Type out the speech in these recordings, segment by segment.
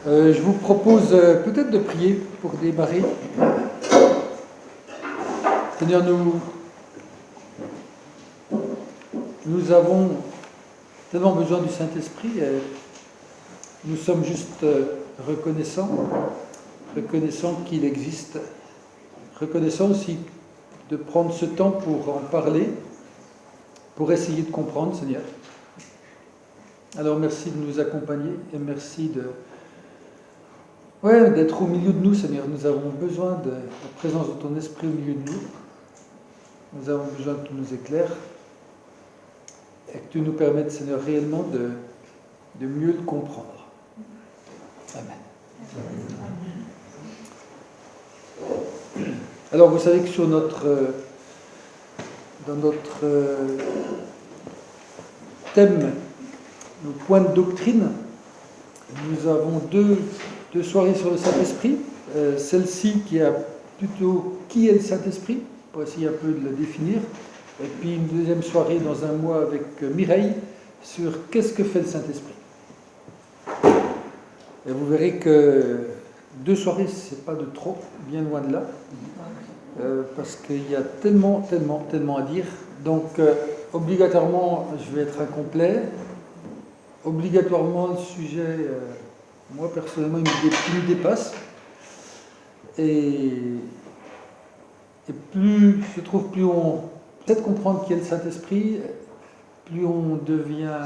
Je vous propose peut-être de prier pour démarrer. Seigneur, nous avons tellement besoin du Saint-Esprit. Nous sommes juste reconnaissants qu'il existe, reconnaissants aussi de prendre ce temps pour en parler, pour essayer de comprendre, Seigneur. Alors merci de nous accompagner et merci d'être au milieu de nous, Seigneur. Nous avons besoin de la présence de ton Esprit au milieu de nous. Nous avons besoin que tu nous éclaires et que tu nous permettes, Seigneur, réellement de mieux le comprendre. Amen. Alors, vous savez que dans notre thème, nos points de doctrine, nous avons deux soirées sur le Saint-Esprit. Celle-ci qui a plutôt qui est le Saint-Esprit, pour essayer un peu de le définir. Et puis une deuxième soirée dans un mois avec Mireille sur qu'est-ce que fait le Saint-Esprit. Et vous verrez que 2 soirées, c'est pas de trop, bien loin de là, parce qu'il y a tellement à dire. Donc obligatoirement, je vais être incomplet. Obligatoirement, le sujet, moi personnellement, il me dépasse. Et plus, je trouve, plus on peut-être comprendre qui est le Saint-Esprit, plus on devient,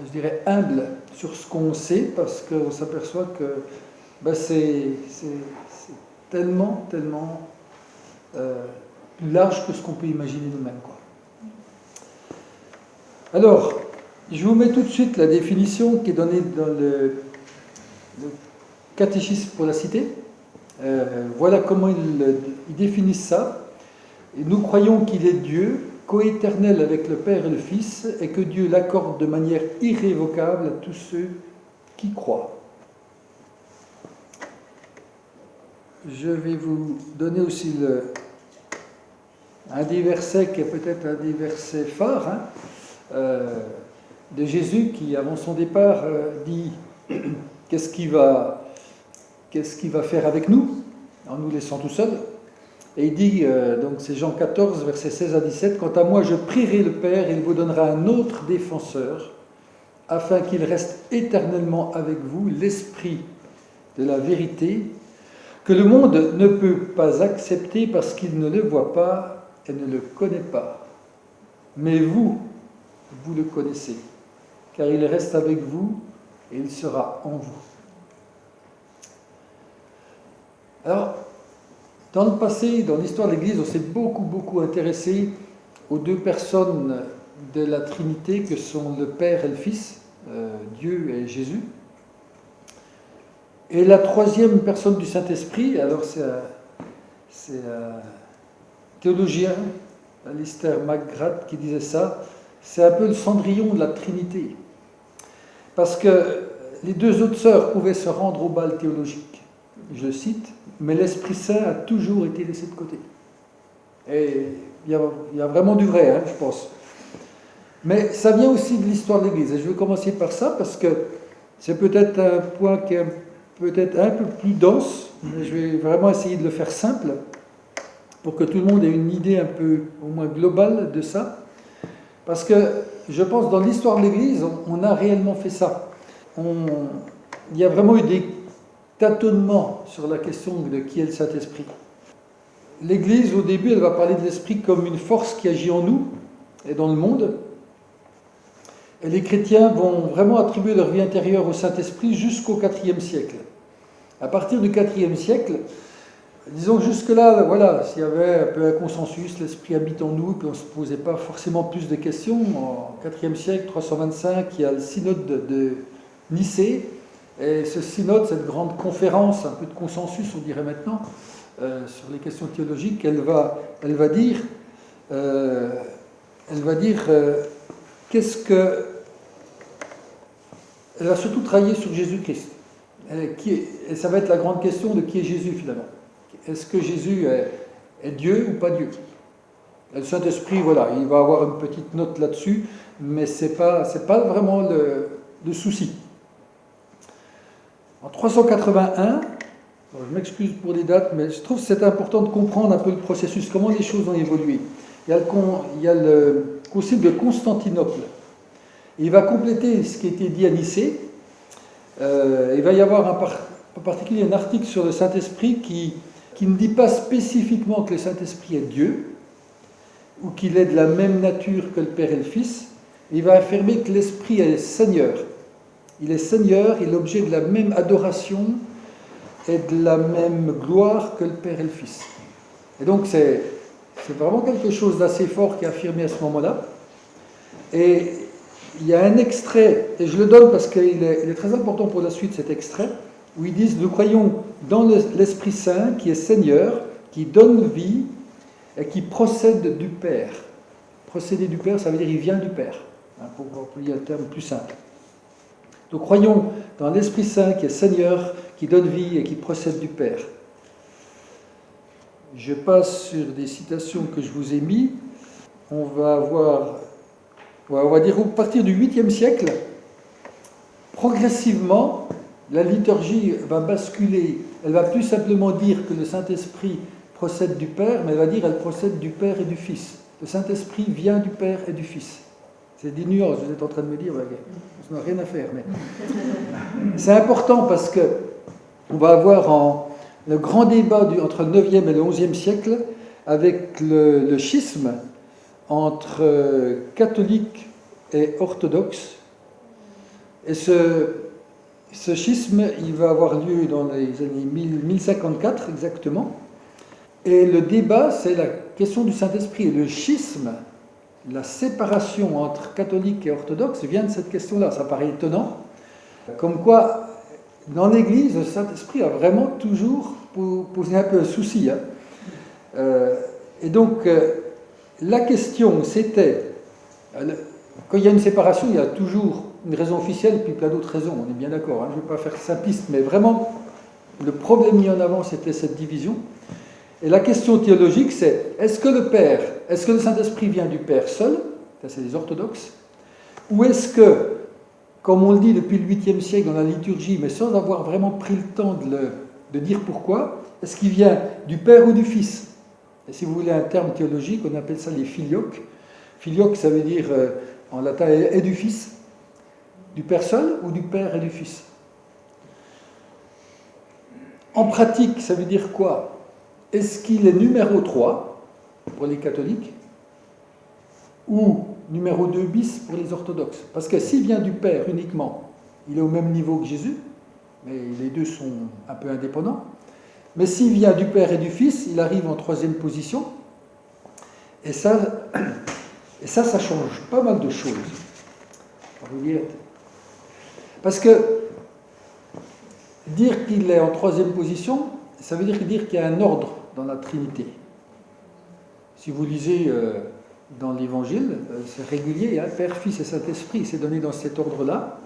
je dirais, humble sur ce qu'on sait, parce qu'on s'aperçoit que c'est tellement plus large que ce qu'on peut imaginer nous-mêmes, quoi. Alors, je vous mets tout de suite la définition qui est donnée dans le catéchisme pour la cité. Voilà comment ils définissent ça. Et nous croyons qu'il est Dieu, coéternel avec le Père et le Fils, et que Dieu l'accorde de manière irrévocable à tous ceux qui croient. Je vais vous donner aussi un des versets qui est peut-être un des versets phares de Jésus qui, avant son départ, dit qu'est-ce qu'il va faire avec nous en nous laissant tout seuls. Et il dit, donc c'est Jean 14, versets 16 à 17, « Quant à moi, je prierai le Père, et il vous donnera un autre défenseur, afin qu'il reste éternellement avec vous, l'Esprit de la vérité, que le monde ne peut pas accepter parce qu'il ne le voit pas et ne le connaît pas. Mais vous le connaissez, car il reste avec vous et il sera en vous. » Alors, dans le passé, dans l'histoire de l'Église, on s'est beaucoup intéressé aux 2 personnes de la Trinité que sont le Père et le Fils, Dieu et Jésus. Et la 3e personne du Saint-Esprit, alors c'est un théologien, Alistair McGrath, qui disait ça, c'est un peu le Cendrillon de la Trinité. Parce que les 2 autres sœurs pouvaient se rendre au bal théologique, je cite, mais l'Esprit Saint a toujours été laissé de côté. Et il y a vraiment du vrai, je pense. Mais ça vient aussi de l'histoire de l'Église. Et je vais commencer par ça, parce que c'est peut-être un point qui est peut-être un peu plus dense, mais je vais vraiment essayer de le faire simple, pour que tout le monde ait une idée un peu, au moins globale, de ça. Parce que, je pense, dans l'histoire de l'Église, on a réellement fait ça. Il y a vraiment eu des tâtonnement sur la question de qui est le Saint-Esprit. L'Église, au début, elle va parler de l'Esprit comme une force qui agit en nous et dans le monde. Et les chrétiens vont vraiment attribuer leur vie intérieure au Saint-Esprit jusqu'au IVe siècle. À partir du IVe siècle, disons que jusque-là, voilà, s'il y avait un peu un consensus, l'Esprit habite en nous, puis on ne se posait pas forcément plus de questions. En IVe siècle, 325, il y a le synode de Nicée. Et ce synode, cette grande conférence, un peu de consensus, on dirait maintenant, sur les questions théologiques, elle va dire qu'est-ce que... Elle va surtout travailler sur Jésus-Christ. Et ça va être la grande question de qui est Jésus, finalement. Est-ce que Jésus est Dieu ou pas Dieu? Le Saint-Esprit, voilà, il va avoir une petite note là-dessus, mais c'est pas vraiment le souci. En 381, je m'excuse pour les dates, mais je trouve que c'est important de comprendre un peu le processus, comment les choses ont évolué. Il y a le concile de Constantinople. Et il va compléter ce qui a été dit à Nicée. Il va y avoir en particulier un article sur le Saint-Esprit qui ne dit pas spécifiquement que le Saint-Esprit est Dieu, ou qu'il est de la même nature que le Père et le Fils. Il va affirmer que l'Esprit est Seigneur. Il est Seigneur, il est l'objet de la même adoration et de la même gloire que le Père et le Fils. Et donc c'est vraiment quelque chose d'assez fort qui est affirmé à ce moment-là. Et il y a un extrait, et je le donne parce qu'il est très important pour la suite, cet extrait, où ils disent « Nous croyons dans l'Esprit Saint qui est Seigneur, qui donne vie et qui procède du Père. » Procéder du Père, ça veut dire il vient du Père, hein, pour employer un terme plus simple. Nous croyons dans l'Esprit Saint qui est Seigneur, qui donne vie et qui procède du Père. Je passe sur des citations que je vous ai mises. On va dire à partir du 8e siècle, progressivement, la liturgie va basculer. Elle va plus simplement dire que le Saint-Esprit procède du Père, mais elle va dire qu'elle procède du Père et du Fils. Le Saint-Esprit vient du Père et du Fils. C'est des nuances, vous êtes en train de me dire, ça n'a rien à faire. Mais c'est important parce que on va avoir le grand débat entre le 9e et le 11e siècle avec le schisme entre catholiques et orthodoxes. Et ce schisme, il va avoir lieu dans les années 1054 exactement. Et le débat, c'est la question du Saint-Esprit. Et le schisme, la séparation entre catholiques et orthodoxes vient de cette question-là. Ça paraît étonnant. Comme quoi, dans l'Église, le Saint-Esprit a vraiment toujours posé un peu un souci. Hein. Et donc, la question, c'était... Quand il y a une séparation, il y a toujours une raison officielle et puis plein d'autres raisons. On est bien d'accord. Hein. Je ne vais pas faire simpliste, mais vraiment, le problème mis en avant, c'était cette division. Et la question théologique, c'est est-ce que le Saint-Esprit vient du Père seul, ça c'est les orthodoxes, ou est-ce que, comme on le dit depuis le 8e siècle dans la liturgie, mais sans avoir vraiment pris le temps de dire pourquoi, est-ce qu'il vient du Père ou du Fils? Et si vous voulez un terme théologique, on appelle ça les filioques. Filioque, ça veut dire en latin et du Fils, du Père seul ou du Père et du Fils. En pratique, ça veut dire quoi? Est-ce qu'il est numéro 3 pour les catholiques ou numéro 2 bis pour les orthodoxes? Parce que s'il vient du Père uniquement, il est au même niveau que Jésus, mais les deux sont un peu indépendants. Mais s'il vient du Père et du Fils, il arrive en 3e position. Et ça change pas mal de choses. Parce que dire qu'il est en 3e position, ça veut dire qu'il y a un ordre dans la Trinité. Si vous lisez dans l'Évangile, c'est régulier, hein, Père, Fils et Saint-Esprit, c'est donné dans cet ordre-là.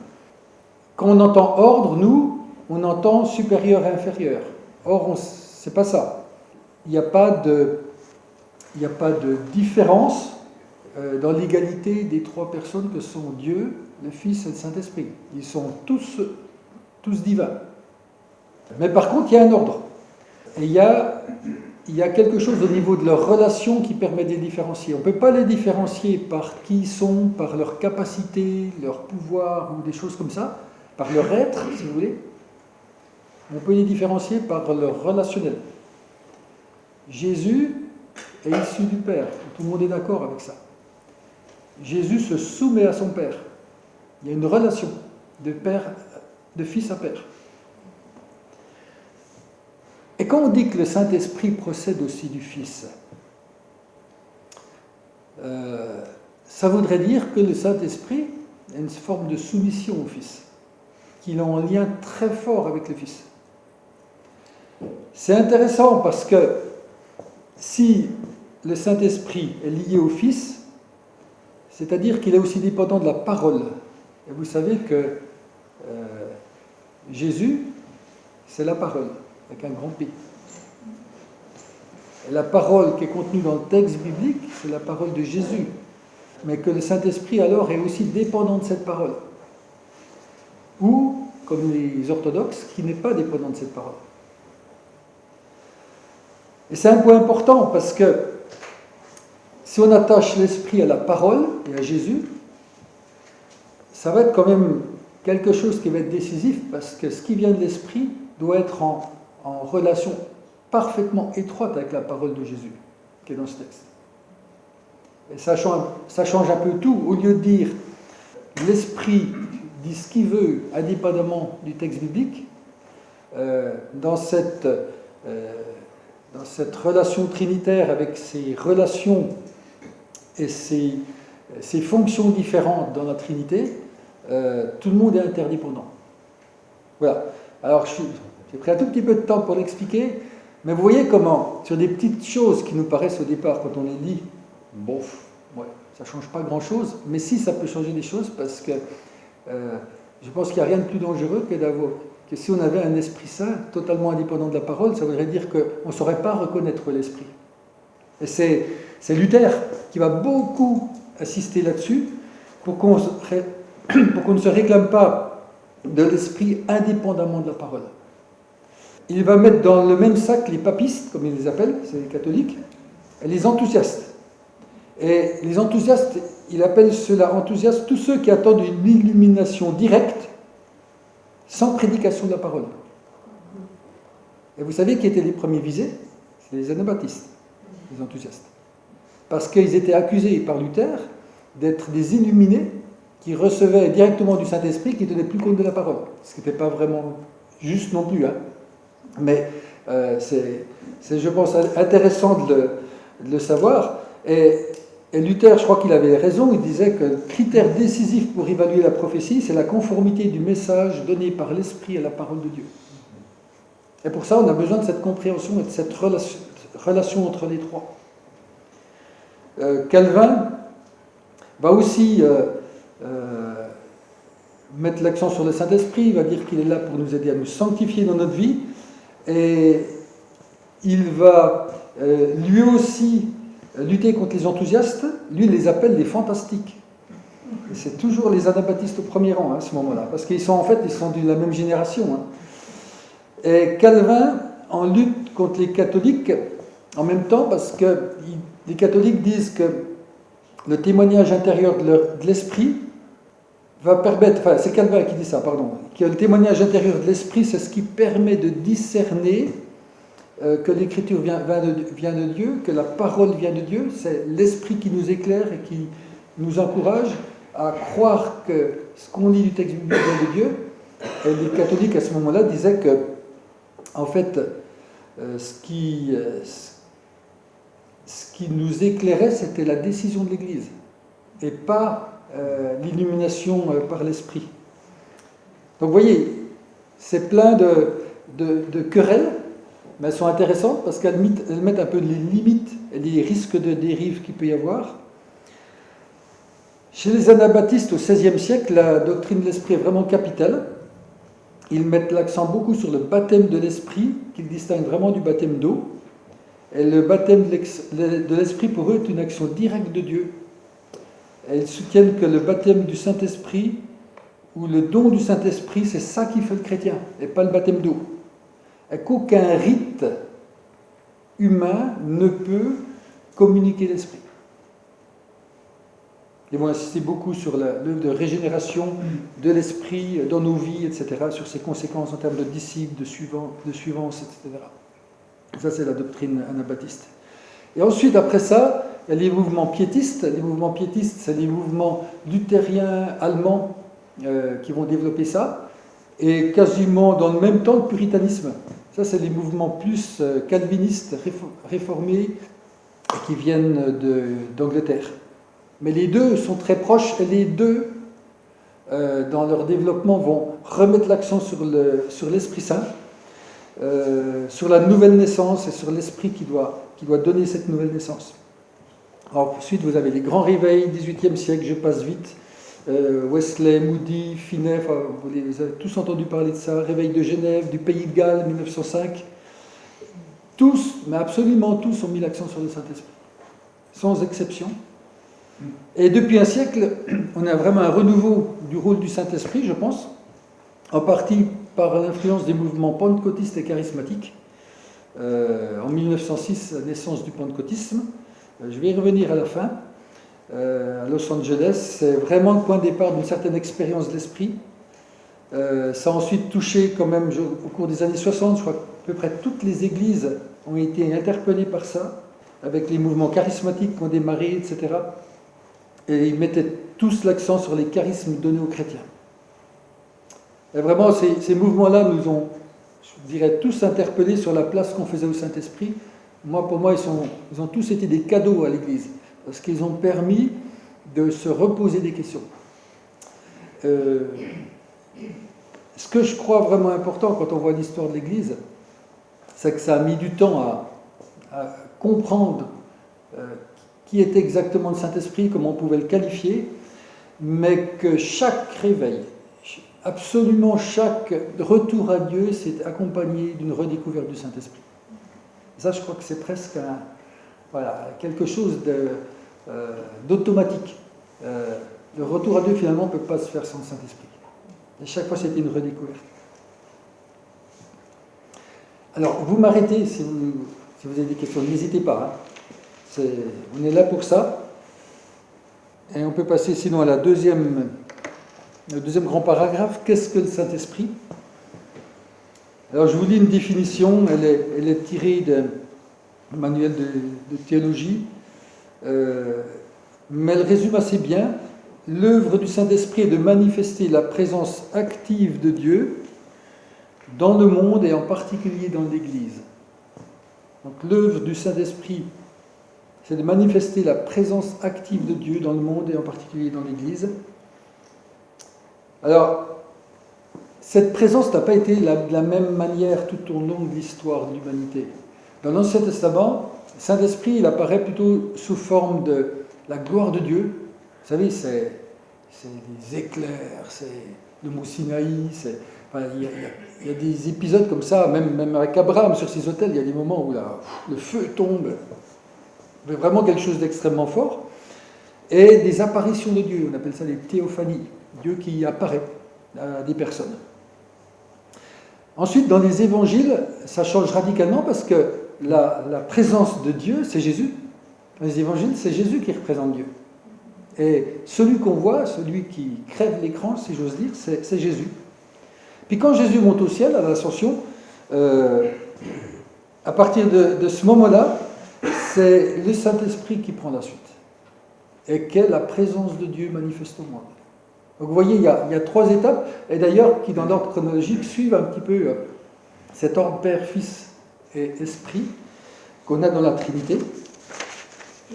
Quand on entend ordre, nous, on entend supérieur et inférieur. Or, c'est pas ça. Il n'y a pas de différence dans l'égalité des trois personnes que sont Dieu, le Fils et le Saint-Esprit. Ils sont tous divins. Mais par contre, il y a un ordre. Et il y a quelque chose au niveau de leur relation qui permet de les différencier. On ne peut pas les différencier par qui ils sont, par leur capacité, leur pouvoir ou des choses comme ça, par leur être, si vous voulez. On peut les différencier par leur relationnel. Jésus est issu du Père. Tout le monde est d'accord avec ça. Jésus se soumet à son Père. Il y a une relation de père, de fils à père. Et quand on dit que le Saint-Esprit procède aussi du Fils, ça voudrait dire que le Saint-Esprit a une forme de soumission au Fils, qu'il a un lien très fort avec le Fils. C'est intéressant parce que si le Saint-Esprit est lié au Fils, c'est-à-dire qu'il est aussi dépendant de la parole. Et vous savez que Jésus, c'est la parole, avec un grand P. Et la parole qui est contenue dans le texte biblique, c'est la parole de Jésus. Mais que le Saint-Esprit, alors, est aussi dépendant de cette parole. Ou comme les orthodoxes, qui n'est pas dépendant de cette parole. Et c'est un point important parce que si on attache l'esprit à la parole et à Jésus, ça va être quand même quelque chose qui va être décisif parce que ce qui vient de l'esprit doit être en relation parfaitement étroite avec la parole de Jésus qui est dans ce texte. Et ça change un peu tout. Au lieu de dire l'esprit dit ce qu'il veut indépendamment du texte biblique, dans cette relation trinitaire avec ses relations et ses fonctions différentes dans la Trinité, tout le monde est interdépendant. Voilà. Alors j'ai pris un tout petit peu de temps pour l'expliquer, mais vous voyez comment, sur des petites choses qui nous paraissent au départ, quand on les lit, bof, ouais, ça ne change pas grand-chose, mais si ça peut changer des choses, parce que je pense qu'il n'y a rien de plus dangereux que si on avait un esprit saint, totalement indépendant de la parole, ça voudrait dire qu'on ne saurait pas reconnaître l'esprit. Et c'est Luther qui va beaucoup insister là-dessus pour qu'on ne se réclame pas de l'esprit indépendamment de la parole. Il va mettre dans le même sac les papistes, comme il les appelle, c'est les catholiques, et les enthousiastes. Et les enthousiastes, il appelle ceux-là enthousiastes tous ceux qui attendent une illumination directe, sans prédication de la parole. Et vous savez qui étaient les premiers visés? C'est les anabaptistes, les enthousiastes. Parce qu'ils étaient accusés par Luther d'être des illuminés qui recevaient directement du Saint-Esprit, qui ne tenaient plus compte de la parole. Ce qui n'était pas vraiment juste non plus. Hein. Mais c'est, je pense, intéressant de le savoir. Et Luther, je crois qu'il avait raison, il disait que le critère décisif pour évaluer la prophétie, c'est la conformité du message donné par l'Esprit à la parole de Dieu. Et pour ça, on a besoin de cette compréhension et de cette relation entre les trois. Calvin va aussi mettre l'accent sur le Saint-Esprit, il va dire qu'il est là pour nous aider à nous sanctifier dans notre vie, et il va lui aussi lutter contre les enthousiastes. Lui, il les appelle des fantastiques. Et c'est toujours les anabaptistes au premier rang à ce moment-là, parce qu'ils sont de la même génération. Hein. Et Calvin en lutte contre les catholiques en même temps, parce que les catholiques disent que le témoignage intérieur de l'esprit va permettre, enfin c'est Calvin qui dit ça, pardon, que le témoignage intérieur de l'esprit, c'est ce qui permet de discerner que l'écriture vient de Dieu, que la parole vient de Dieu, c'est l'esprit qui nous éclaire et qui nous encourage à croire que ce qu'on lit du texte biblique vient de Dieu. Et les catholiques à ce moment-là disaient que, en fait, ce qui nous éclairait, c'était la décision de l'Église, et pas l'illumination par l'esprit. Donc vous voyez, c'est plein de querelles, mais elles sont intéressantes parce qu'elles mettent un peu les limites et les risques de dérive qu'il peut y avoir. Chez les anabaptistes au XVIe siècle, la doctrine de l'esprit est vraiment capitale. Ils mettent l'accent beaucoup sur le baptême de l'esprit, qu'ils distinguent vraiment du baptême d'eau. Et le baptême de l'esprit, pour eux, est une action directe de Dieu. Et ils soutiennent que le baptême du Saint-Esprit, ou le don du Saint-Esprit, c'est ça qui fait le chrétien, et pas le baptême d'eau. Et qu'aucun rite humain ne peut communiquer l'esprit. Ils vont insister beaucoup sur l'œuvre de régénération de l'esprit dans nos vies, etc., sur ses conséquences en termes de disciples, de suivance, etc. Ça, c'est la doctrine anabaptiste. Et ensuite, après ça, il y a les mouvements piétistes. Les mouvements piétistes, c'est les mouvements luthériens allemands qui vont développer ça. Et quasiment dans le même temps, le puritanisme. Ça, c'est les mouvements plus calvinistes, réformés, qui viennent d'Angleterre. Mais les deux sont très proches, et les deux, dans leur développement, vont remettre l'accent sur l'Esprit Saint, sur la nouvelle naissance et sur l'Esprit qui doit donner cette nouvelle naissance. Alors, ensuite, vous avez les grands réveils, 18e siècle, je passe vite, Wesley, Moody, Finney, vous les avez tous entendu parler de ça, réveil de Genève, du Pays de Galles, 1905. Tous, mais absolument tous, ont mis l'accent sur le Saint-Esprit, sans exception. Et depuis un siècle, on a vraiment un renouveau du rôle du Saint-Esprit, je pense, en partie par l'influence des mouvements pentecôtistes et charismatiques. En 1906, la naissance du pentecôtisme. Je vais y revenir à la fin. À Los Angeles, c'est vraiment le point de départ d'une certaine expérience de l'esprit. Ça a ensuite touché quand même, au cours des années 60, je crois qu'à peu près toutes les églises ont été interpellées par ça, avec les mouvements charismatiques qui ont démarré, etc. Et ils mettaient tous l'accent sur les charismes donnés aux chrétiens. Et vraiment, ces mouvements-là nous ont, je dirais, tous interpellés sur la place qu'on faisait au Saint-Esprit. Pour moi, ils ont tous été des cadeaux à l'Église, parce qu'ils ont permis de se reposer des questions. Ce que je crois vraiment important quand on voit l'histoire de l'Église, c'est que ça a mis du temps à comprendre qui était exactement le Saint-Esprit, comment on pouvait le qualifier, mais que chaque réveil, absolument chaque retour à Dieu s'est accompagné d'une redécouverte du Saint-Esprit. Ça, je crois que c'est presque quelque chose d'automatique. Le retour à Dieu, finalement, ne peut pas se faire sans le Saint-Esprit. Et chaque fois, c'était une redécouverte. Alors, vous m'arrêtez si vous avez des questions, n'hésitez pas. On est là pour ça. Et on peut passer sinon à le deuxième grand paragraphe. Qu'est-ce que le Saint-Esprit? Alors, je vous lis une définition. Elle est tirée d'un manuel de théologie. Mais elle résume assez bien. L'œuvre du Saint-Esprit est de manifester la présence active de Dieu dans le monde et en particulier dans l'Église. Donc l'œuvre du Saint-Esprit, c'est de manifester la présence active de Dieu dans le monde et en particulier dans l'Église. Alors, cette présence n'a pas été de la même manière tout au long de l'histoire de l'humanité. Dans l'Ancien Testament, le Saint-Esprit, il apparaît plutôt sous forme de la gloire de Dieu. Vous savez, c'est des éclairs, c'est le mont Sinaï, il y a des épisodes comme ça, même avec Abraham sur ses autels, il y a des moments où le feu tombe. C'est vraiment quelque chose d'extrêmement fort. Et des apparitions de Dieu, on appelle ça les théophanies, Dieu qui apparaît à des personnes. Ensuite, dans les évangiles, ça change radicalement parce que la présence de Dieu, c'est Jésus. Dans les évangiles, c'est Jésus qui représente Dieu. Et celui qu'on voit, celui qui crève l'écran, si j'ose dire, c'est Jésus. Puis quand Jésus monte au ciel, à l'ascension, à partir de ce moment-là, c'est le Saint-Esprit qui prend la suite. Et qu'est la présence de Dieu manifeste au monde. Donc vous voyez, il y a 3 étapes, et d'ailleurs, qui dans l'ordre chronologique suivent un petit peu cet ordre Père, Fils et Esprit qu'on a dans la Trinité.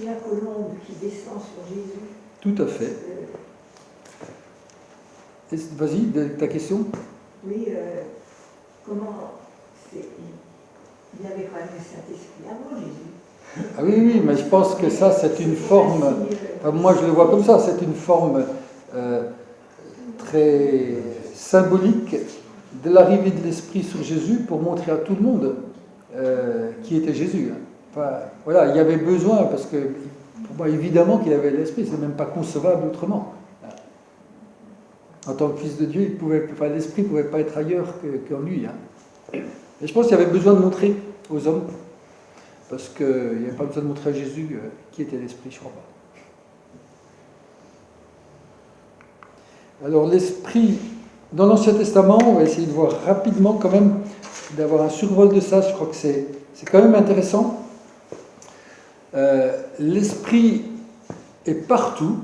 Et la colombe qui descend sur Jésus. Tout à fait. Vas-y, ta question. Oui, comment il y avait quand même le Saint-Esprit avant Jésus. Ah oui, mais je pense que ça, c'est une forme, moi je le vois comme ça, c'est une forme très symbolique de l'arrivée de l'Esprit sur Jésus pour montrer à tout le monde qui était Jésus. Enfin, voilà, il y avait besoin, parce que pour moi, évidemment qu'il avait l'Esprit, c'est même pas concevable autrement. En tant que fils de Dieu, l'Esprit ne pouvait pas être ailleurs qu'en lui. Et je pense qu'il y avait besoin de montrer aux hommes, parce qu'il n'y avait pas besoin de montrer à Jésus qui était l'Esprit, je crois pas. Alors l'Esprit, dans l'Ancien Testament, on va essayer de voir rapidement quand même, d'avoir un survol de ça, je crois que c'est quand même intéressant. L'Esprit est partout.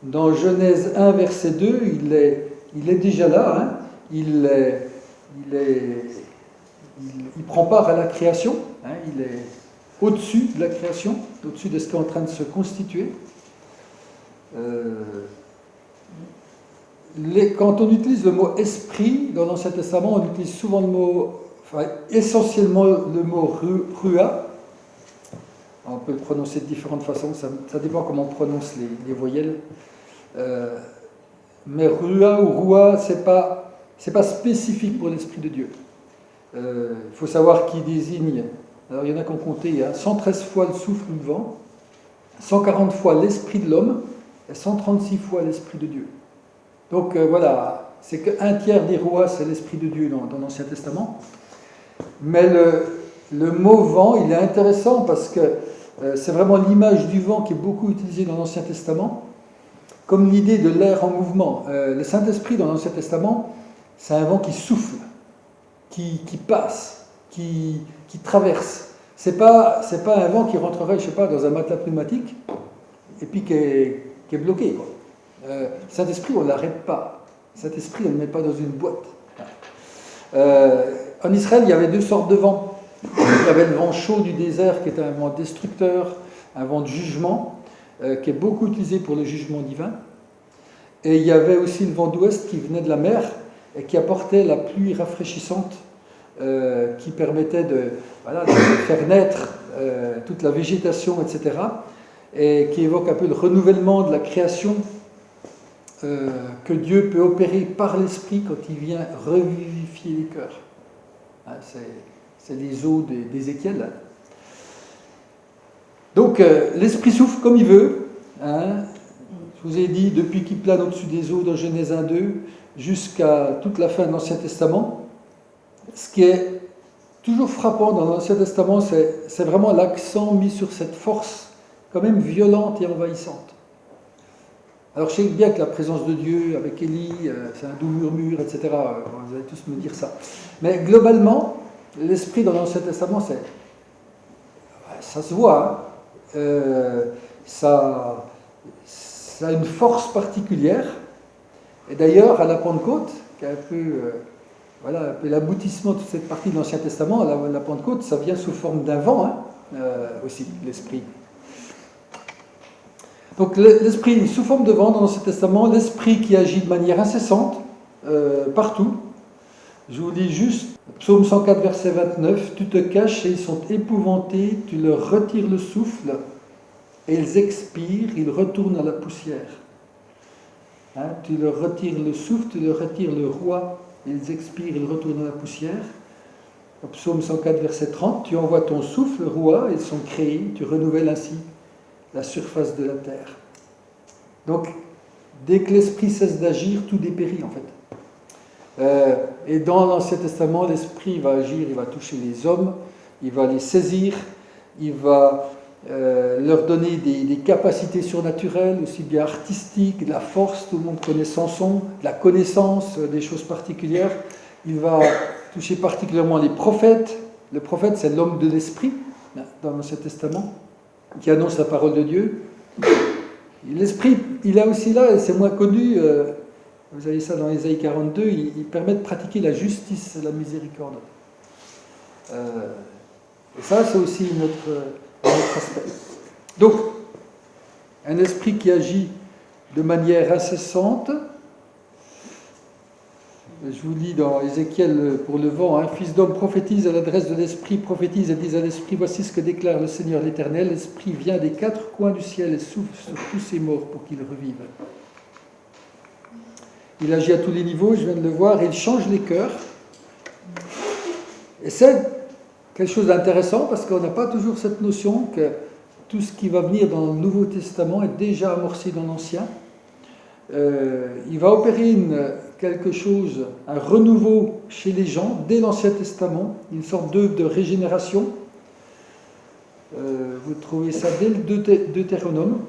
Dans Genèse 1, verset 2, il est déjà là. Hein. Il prend part à la création. Hein. Il est au-dessus de la création, au-dessus de ce qui est en train de se constituer. Quand on utilise le mot esprit dans l'Ancien Testament, on utilise souvent essentiellement le mot rua. On peut le prononcer de différentes façons, ça dépend comment on prononce les voyelles. Mais rua ou rua, c'est pas spécifique pour l'Esprit de Dieu. Il faut savoir qui désigne. Alors il y en a qui ont compté 113 fois le souffle du vent, 140 fois l'Esprit de l'homme et 136 fois l'Esprit de Dieu. Donc voilà, c'est qu'un tiers des rois, c'est l'Esprit de Dieu dans l'Ancien Testament. Mais le mot vent, il est intéressant parce que c'est vraiment l'image du vent qui est beaucoup utilisée dans l'Ancien Testament, comme l'idée de l'air en mouvement. Le Saint-Esprit dans l'Ancien Testament, c'est un vent qui souffle, qui passe, qui traverse. C'est pas un vent qui rentrerait, je sais pas, dans un matelas pneumatique et puis qui est bloqué, quoi. Saint-Esprit, on ne l'arrête pas. Saint-Esprit, on ne le met pas dans une boîte. En Israël, il y avait deux sortes de vents. Il y avait le vent chaud du désert, qui était un vent destructeur, un vent de jugement, qui est beaucoup utilisé pour le jugement divin. Et il y avait aussi le vent d'ouest qui venait de la mer et qui apportait la pluie rafraîchissante, qui permettait de faire naître toute la végétation, etc. Et qui évoque un peu le renouvellement de la création que Dieu peut opérer par l'Esprit quand il vient revivifier les cœurs. Hein, c'est les eaux d'Ézéchiel. Donc l'Esprit souffle comme il veut. Hein. Je vous ai dit, depuis qu'il plane au-dessus des eaux dans Genèse 1-2 jusqu'à toute la fin de l'Ancien Testament. Ce qui est toujours frappant dans l'Ancien Testament, c'est vraiment l'accent mis sur cette force quand même violente et envahissante. Alors je sais bien que la présence de Dieu avec Élie, c'est un doux murmure, etc. Vous allez tous me dire ça. Mais globalement, l'Esprit dans l'Ancien Testament, ça se voit. Hein. Ça a une force particulière. Et d'ailleurs, à la Pentecôte, qui est un peu l'aboutissement de toute cette partie de l'Ancien Testament, la Pentecôte, ça vient sous forme d'un vent, hein, aussi, l'Esprit. Donc l'Esprit sous forme de vent dans l'Ancien Testament, l'Esprit qui agit de manière incessante, partout. Je vous lis juste, Psaume 104, verset 29, « Tu te caches et ils sont épouvantés, tu leur retires le souffle, et ils expirent, ils retournent à la poussière. » Hein, tu leur retires le souffle, tu leur retires le roi, ils expirent, ils retournent à la poussière. Au Psaume 104, verset 30, « Tu envoies ton souffle, roi, ils sont créés, tu renouvelles ainsi la surface de la terre. » Donc, dès que l'Esprit cesse d'agir, tout dépérit en fait. Et dans l'Ancien Testament, l'Esprit va agir, il va toucher les hommes, il va les saisir, il va leur donner des capacités surnaturelles, aussi bien artistiques, de la force, tout le monde connaît Samson, de la connaissance, des choses particulières. Il va toucher particulièrement les prophètes. Le prophète, c'est l'homme de l'Esprit, dans l'Ancien Testament, qui annonce la parole de Dieu. L'Esprit, il a aussi là, et c'est moins connu, vous avez ça dans Ésaïe 42, il permet de pratiquer la justice et la miséricorde. Et ça, c'est aussi notre aspect. Donc, un esprit qui agit de manière incessante. Je vous lis dans Ézéchiel pour le vent, hein, « Fils d'homme, prophétise à l'adresse de l'Esprit, prophétise et dis à l'Esprit, voici ce que déclare le Seigneur l'Éternel, l'Esprit vient des quatre coins du ciel et souffle sur tous ces morts pour qu'ils revivent. » Il agit à tous les niveaux, je viens de le voir, et il change les cœurs. Et c'est quelque chose d'intéressant parce qu'on n'a pas toujours cette notion que tout ce qui va venir dans le Nouveau Testament est déjà amorcé dans l'Ancien. Il va opérer quelque chose, un renouveau chez les gens dès l'Ancien Testament, une sorte d'œuvre de régénération. Vous trouvez ça dès le Deutéronome.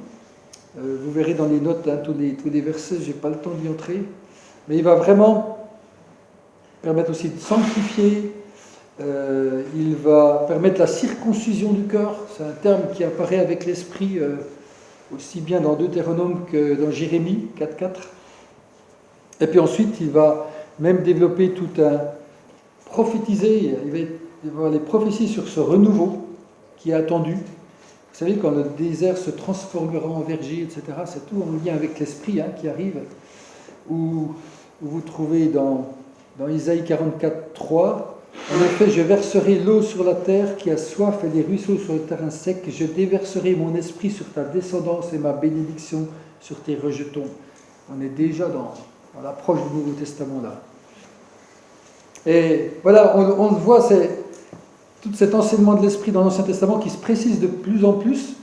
Vous verrez dans les notes hein, tous les versets, je n'ai pas le temps d'y entrer. Mais il va vraiment permettre aussi de sanctifier. Il va permettre la circoncision du cœur. C'est un terme qui apparaît avec l'esprit aussi bien dans Deutéronome que dans Jérémie 4.4. Et puis ensuite, il va même développer tout un prophétiser. Il va y avoir les prophéties sur ce renouveau qui est attendu. Vous savez, quand le désert se transformera en verger, etc., c'est tout en lien avec l'esprit hein, qui arrive. Où vous trouvez dans Isaïe 44.3, « En effet, je verserai l'eau sur la terre qui a soif et les ruisseaux sur le terrain sec. Je déverserai mon esprit sur ta descendance et ma bénédiction sur tes rejetons. » On est déjà dans l'approche du Nouveau Testament là. Et voilà, on le voit, c'est tout cet enseignement de l'Esprit dans l'Ancien Testament qui se précise de plus en plus.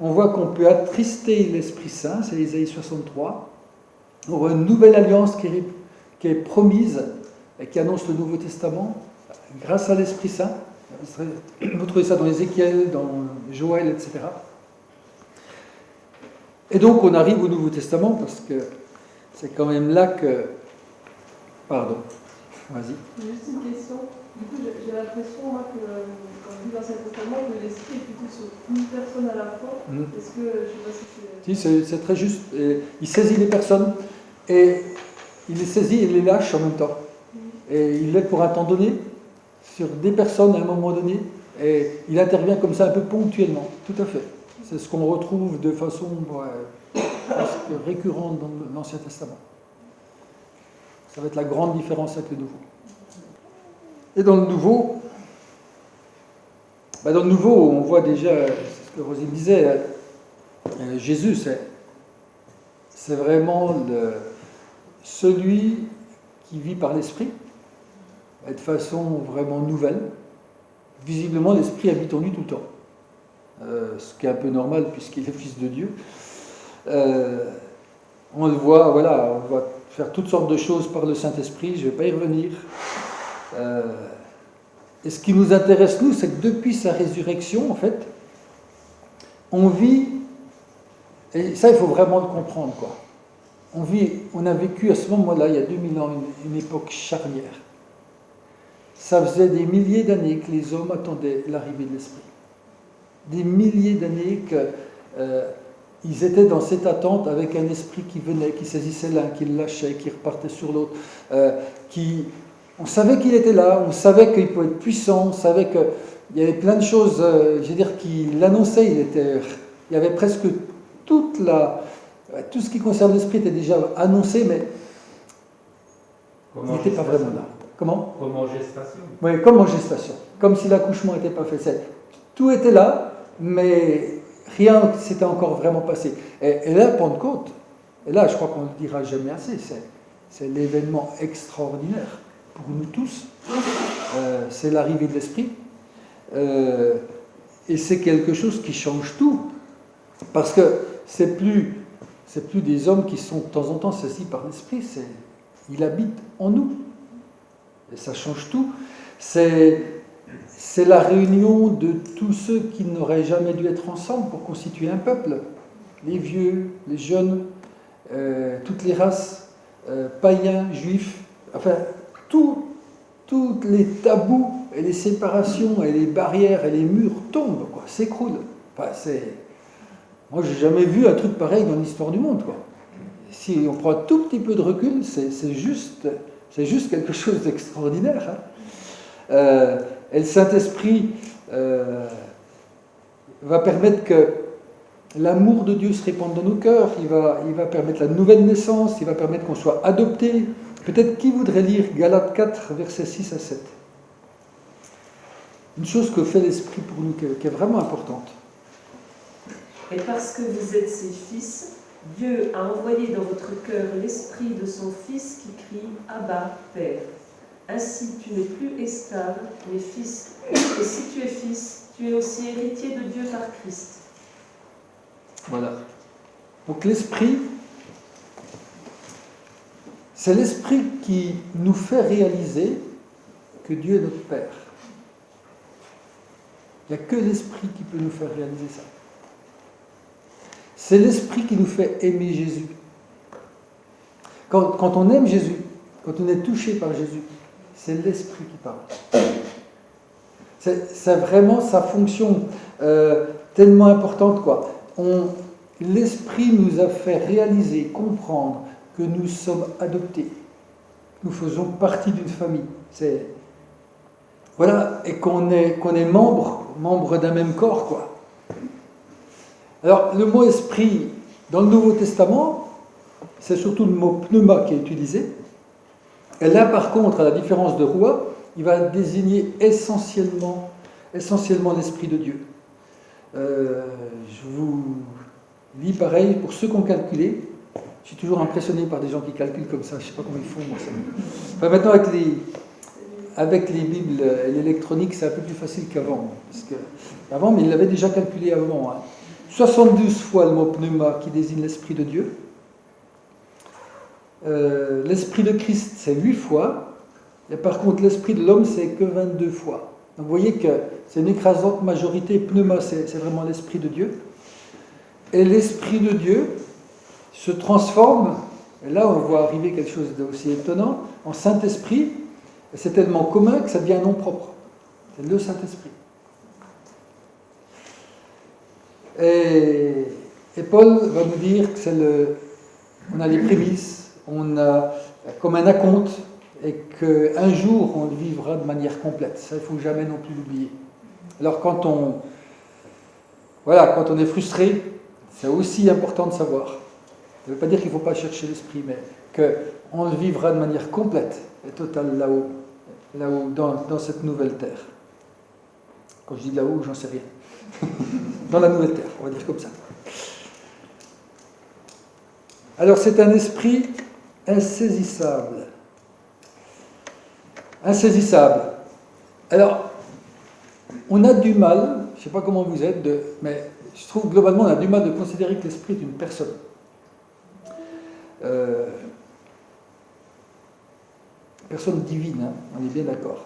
On voit qu'on peut attrister l'Esprit Saint, c'est Isaïe 63. On voit une nouvelle alliance qui est promise et qui annonce le Nouveau Testament grâce à l'Esprit Saint. Vous trouvez ça dans Ézéchiel, dans Joël, etc. Et donc on arrive au Nouveau Testament parce que c'est quand même là que... Pardon, vas-y. Juste une question. Du coup, j'ai l'impression, moi, que quand je lis l'Ancien Testament, que l'esprit est plutôt sur une personne à la fois. Est-ce que, je ne sais pas si c'est très juste. Et il saisit les personnes et il les saisit et les lâche en même temps. Et il l'aide pour un temps donné, sur des personnes à un moment donné, et il intervient comme ça un peu ponctuellement. Tout à fait. C'est ce qu'on retrouve de façon presque récurrente dans l'Ancien Testament. Ça va être la grande différence avec le Nouveau. Et dans le Nouveau, on voit déjà, c'est ce que Rosine disait, Jésus, c'est vraiment celui qui vit par l'Esprit, et de façon vraiment nouvelle. Visiblement, l'Esprit habite en lui tout le temps, ce qui est un peu normal puisqu'il est Fils de Dieu. On le voit, voilà, on va faire toutes sortes de choses par le Saint-Esprit, je ne vais pas y revenir. Et ce qui nous intéresse, nous, c'est que depuis sa résurrection, en fait, on vit, et ça, il faut vraiment le comprendre, quoi. On a vécu à ce moment-là, il y a 2000 ans, une époque charnière. Ça faisait des milliers d'années que les hommes attendaient l'arrivée de l'Esprit. Des milliers d'années qu'ils étaient dans cette attente avec un esprit qui venait, qui saisissait l'un, qui le lâchait, qui repartait sur l'autre, on savait qu'il était là, on savait qu'il pouvait être puissant, on savait qu'il y avait plein de choses, qu'il annonçait, il y avait presque tout ce qui concerne l'esprit était déjà annoncé, mais il n'était pas vraiment là. Comment ? Comme en gestation. Oui, comme en gestation, comme si l'accouchement n'était pas fait. Tout était là, mais rien ne s'était encore vraiment passé. Et là, Pentecôte, et là, je crois qu'on ne le dira jamais assez, c'est l'événement extraordinaire pour nous tous. C'est l'arrivée de l'Esprit. Et c'est quelque chose qui change tout. Parce que c'est plus des hommes qui sont de temps en temps saisis par l'Esprit, il habite en nous. Et ça change tout. C'est la réunion de tous ceux qui n'auraient jamais dû être ensemble pour constituer un peuple. Les vieux, les jeunes, toutes les races, païens, juifs, enfin, tous les tabous et les séparations et les barrières et les murs tombent, quoi, s'écroulent. Enfin, moi, j'ai jamais vu un truc pareil dans l'histoire du monde, quoi. Si on prend un tout petit peu de recul, c'est juste quelque chose d'extraordinaire. Hein. Et le Saint-Esprit va permettre que l'amour de Dieu se répande dans nos cœurs, il va permettre la nouvelle naissance, il va permettre qu'on soit adopté. Peut-être qui voudrait lire Galates 4, versets 6 à 7 ? Une chose que fait l'Esprit pour nous, qui est vraiment importante. Et parce que vous êtes ses fils, Dieu a envoyé dans votre cœur l'esprit de son Fils qui crie « Abba, Père ». Ainsi tu n'es plus esclave, mais fils. Et si tu es fils, tu es aussi héritier de Dieu par Christ. Voilà. Donc l'Esprit, c'est l'Esprit qui nous fait réaliser que Dieu est notre Père. Il n'y a que l'Esprit qui peut nous faire réaliser ça. C'est l'Esprit qui nous fait aimer Jésus. Quand on aime Jésus, quand on est touché par Jésus, c'est l'Esprit qui parle. C'est vraiment sa fonction tellement importante, quoi. L'Esprit nous a fait réaliser, comprendre que nous sommes adoptés. Nous faisons partie d'une famille. Voilà, et qu'on est membre d'un même corps, quoi. Alors, le mot esprit, dans le Nouveau Testament, c'est surtout le mot pneuma qui est utilisé. Et là, par contre, à la différence de roi, il va désigner essentiellement l'Esprit de Dieu. Je vous lis pareil, pour ceux qui ont calculé, je suis toujours impressionné par des gens qui calculent comme ça, je ne sais pas comment ils font. Moi, enfin, maintenant, avec les Bibles et l'électronique, c'est un peu plus facile qu'avant. Avant, mais ils l'avaient déjà calculé avant. Hein. 72 fois le mot pneuma qui désigne l'Esprit de Dieu. l'esprit de Christ, c'est 8 fois. Et par contre, l'esprit de l'homme, c'est que 22 fois. Donc vous voyez que c'est une écrasante majorité. Pneuma, c'est vraiment l'esprit de Dieu. Et l'esprit de Dieu se transforme, et là on voit arriver quelque chose d'aussi étonnant, en Saint-Esprit. Et c'est tellement commun que ça devient un nom propre. C'est le Saint-Esprit. Et Paul va nous dire que on a les prémices, on a comme un acompte, et qu'un jour on le vivra de manière complète. Ça, il ne faut jamais non plus l'oublier. Alors quand on est frustré, c'est aussi important de savoir. Ça ne veut pas dire qu'il ne faut pas chercher l'esprit, mais qu'on le vivra de manière complète et totale là-haut, dans cette nouvelle terre. Quand je dis là-haut, j'en sais rien. Dans la nouvelle terre, on va dire comme ça. Alors c'est un esprit insaisissable. Insaisissable. Alors, on a du mal, je ne sais pas comment vous êtes, mais je trouve globalement on a du mal de considérer que l'esprit est une personne. Personne divine, hein, on est bien d'accord.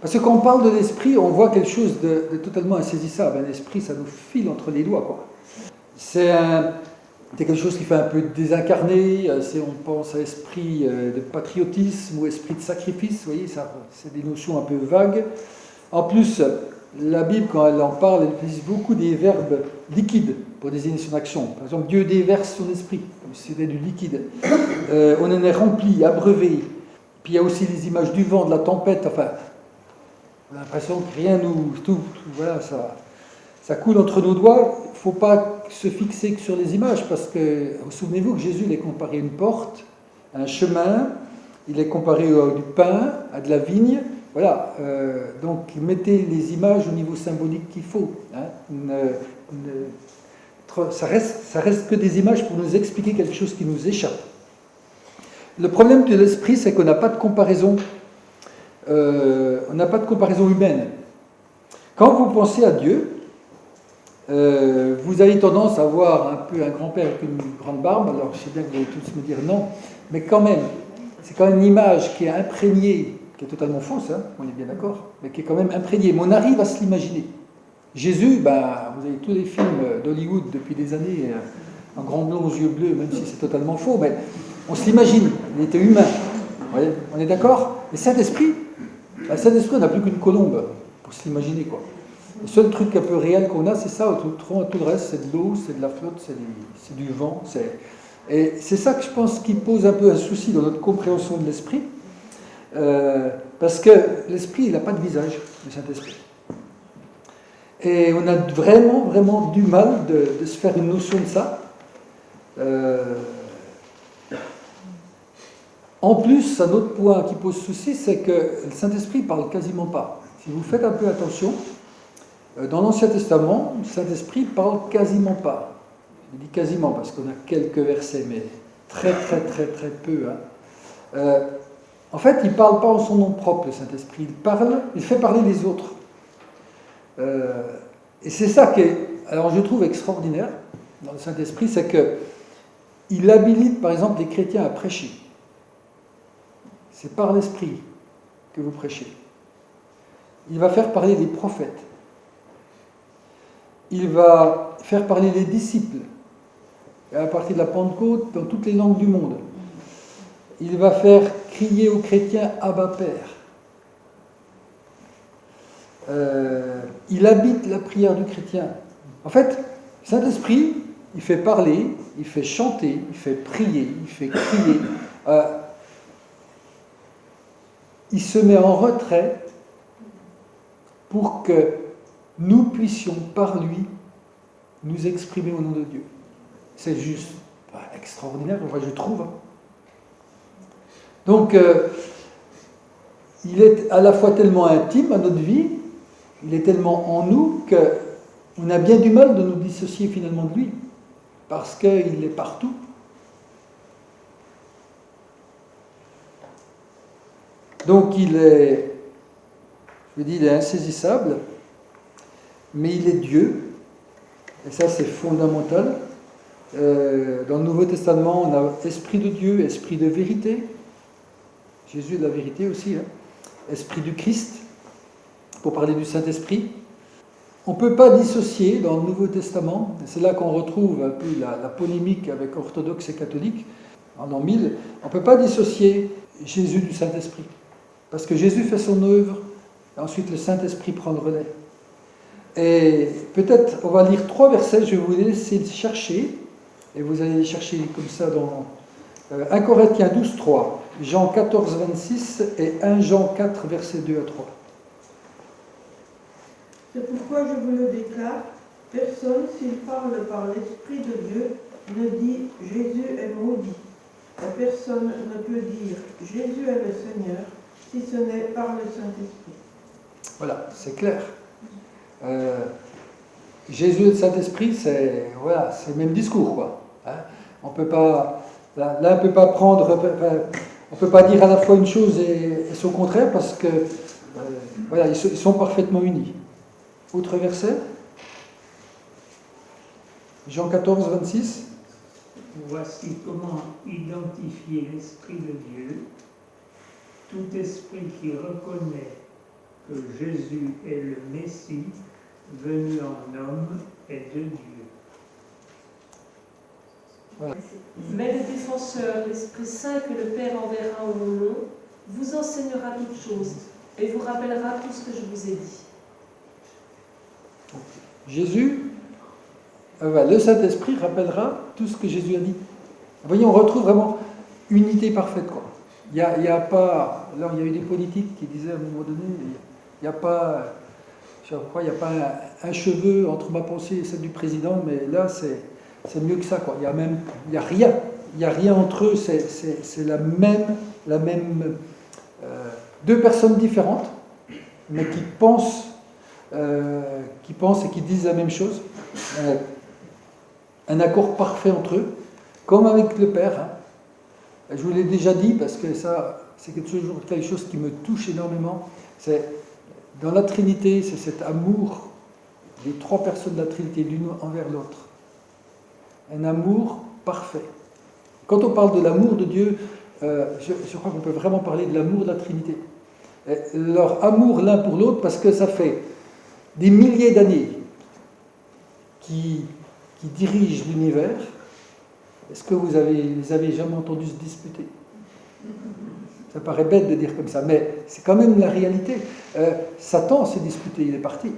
Parce que quand on parle de l'esprit, on voit quelque chose de totalement insaisissable. Un esprit, ça nous file entre les doigts, quoi. C'est quelque chose qui fait un peu désincarné. On pense à esprit de patriotisme ou esprit de sacrifice. Vous voyez, c'est des notions un peu vagues. En plus, la Bible, quand elle en parle, elle utilise beaucoup des verbes liquides pour désigner son action. Par exemple, Dieu déverse son esprit, comme si c'était du liquide. On en est rempli, abreuvé. Puis il y a aussi les images du vent, de la tempête. Enfin, on a l'impression que rien nous... Voilà, ça coule entre nos doigts. Il ne faut pas se fixer que sur les images, parce que, souvenez-vous que Jésus il est comparé à une porte, à un chemin, il est comparé du pain, à de la vigne. Voilà, donc mettez les images au niveau symbolique qu'il faut. Hein. Ça reste que des images pour nous expliquer quelque chose qui nous échappe. Le problème de l'esprit, c'est qu'on n'a pas de comparaison. On n'a pas de comparaison humaine. Quand vous pensez à Dieu, vous avez tendance à voir un peu un grand-père avec une grande barbe. Alors je sais bien que vous allez tous me dire non, mais quand même, c'est quand même une image qui est imprégnée, qui est totalement fausse, hein, on est bien d'accord, mais qui est quand même imprégnée. Mais on arrive à se l'imaginer. Jésus, vous avez tous les films d'Hollywood depuis des années, un grand blond aux yeux bleus, même si c'est totalement faux, mais on se l'imagine, il était humain. On est d'accord? Et Saint-Esprit, on n'a plus qu'une colombe pour se l'imaginer, quoi. Le seul truc un peu réel qu'on a, c'est ça. Tout le reste, c'est de l'eau, c'est de la flotte, c'est du vent. Et c'est ça que je pense qui pose un peu un souci dans notre compréhension de l'esprit. Parce que l'esprit, il n'a pas de visage, le Saint-Esprit. Et on a vraiment, vraiment du mal de se faire une notion de ça. En plus, un autre point qui pose souci, c'est que le Saint-Esprit ne parle quasiment pas. Si vous faites un peu attention, dans l'Ancien Testament, le Saint-Esprit ne parle quasiment pas. Je dis quasiment parce qu'on a quelques versets, mais très, très, très, très peu. Hein. En fait, il ne parle pas en son nom propre, le Saint-Esprit. Il fait parler les autres. Et c'est ça qui est, alors je trouve extraordinaire dans le Saint-Esprit, c'est qu'il habilite, par exemple, les chrétiens à prêcher. C'est par l'Esprit que vous prêchez. Il va faire parler les prophètes. Il va faire parler les disciples. Et à partir de la Pentecôte, dans toutes les langues du monde. Il va faire crier aux chrétiens Abba Père. Il habite la prière du chrétien. En fait, Saint-Esprit, il fait parler, il fait chanter, il fait prier, il fait crier. Il se met en retrait pour que nous puissions, par lui, nous exprimer au nom de Dieu. C'est juste extraordinaire, je trouve. Donc, il est à la fois tellement intime à notre vie, il est tellement en nous qu'on a bien du mal de nous dissocier finalement de lui, parce qu'il est partout. Donc il est insaisissable, mais il est Dieu, et ça c'est fondamental. Dans le Nouveau Testament, on a Esprit de Dieu, Esprit de vérité. Jésus est de la vérité aussi. Esprit du Christ, pour parler du Saint-Esprit. On ne peut pas dissocier dans le Nouveau Testament, c'est là qu'on retrouve un peu la polémique avec orthodoxes et catholiques, en l'an 1000, on ne peut pas dissocier Jésus du Saint-Esprit. Parce que Jésus fait son œuvre, et ensuite le Saint-Esprit prend le relais. Et peut-être, on va lire 3 versets, je vais vous laisser les chercher, et vous allez les chercher comme ça dans 1 Corinthiens 12, 3, Jean 14, 26 et 1 Jean 4, versets 2 à 3. C'est pourquoi je vous le déclare, personne, s'il parle par l'Esprit de Dieu, ne dit « Jésus est maudit ». Et personne ne peut dire « Jésus est le Seigneur » si ce n'est par le Saint-Esprit. Voilà, c'est clair. Jésus et le Saint-Esprit, c'est le même discours, quoi. Hein, on peut pas, l'un ne peut pas prendre, on ne peut pas dire à la fois une chose et son contraire, parce que ils sont parfaitement unis. Autre verset, Jean 14, 26. Voici comment identifier l'Esprit de Dieu. Tout esprit qui reconnaît que Jésus est le Messie, venu en homme, est de Dieu. Voilà. Mais le défenseur, l'Esprit Saint que le Père enverra en mon nom, vous enseignera toutes choses et vous rappellera tout ce que je vous ai dit. Jésus, le Saint-Esprit rappellera tout ce que Jésus a dit. Vous voyez, on retrouve vraiment unité parfaite, quoi. Il y a pas... Alors, il y a eu des politiques qui disaient à un moment donné, il n'y a pas... Je crois, il n'y a pas un cheveu entre ma pensée et celle du président, mais là, c'est mieux que ça, quoi. Il y a rien. Il n'y a rien entre eux. C'est la même 2 personnes différentes, mais qui pensent et qui disent la même chose. Un accord parfait entre eux, comme avec le Père. Hein. Je vous l'ai déjà dit, parce que ça, c'est quelque chose qui me touche énormément. C'est dans la Trinité, c'est cet amour des 3 personnes de la Trinité, l'une envers l'autre. Un amour parfait. Quand on parle de l'amour de Dieu, je crois qu'on peut vraiment parler de l'amour de la Trinité. Et leur amour l'un pour l'autre, parce que ça fait des milliers d'années qui dirigent l'univers. Est-ce que vous les avez jamais entendus se disputer? Ça paraît bête de dire comme ça, mais c'est quand même la réalité. Satan s'est disputé, il est parti.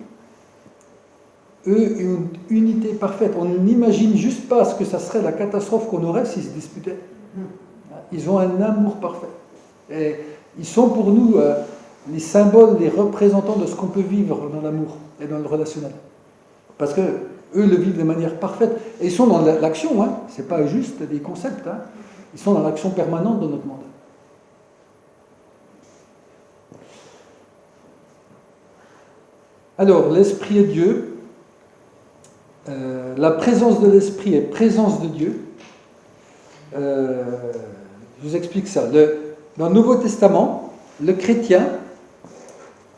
Eux, une unité parfaite. On n'imagine juste pas ce que ça serait la catastrophe qu'on aurait s'ils se disputaient. Ils ont un amour parfait. Et ils sont pour nous les symboles, les représentants de ce qu'on peut vivre dans l'amour et dans le relationnel. Parce que eux le vivent de manière parfaite. Et ils sont dans l'action, hein. Ce n'est pas juste des concepts. Hein. Ils sont dans l'action permanente de notre monde. Alors, l'Esprit est Dieu. La présence de l'Esprit est présence de Dieu. Je vous explique ça. Dans le Nouveau Testament, le chrétien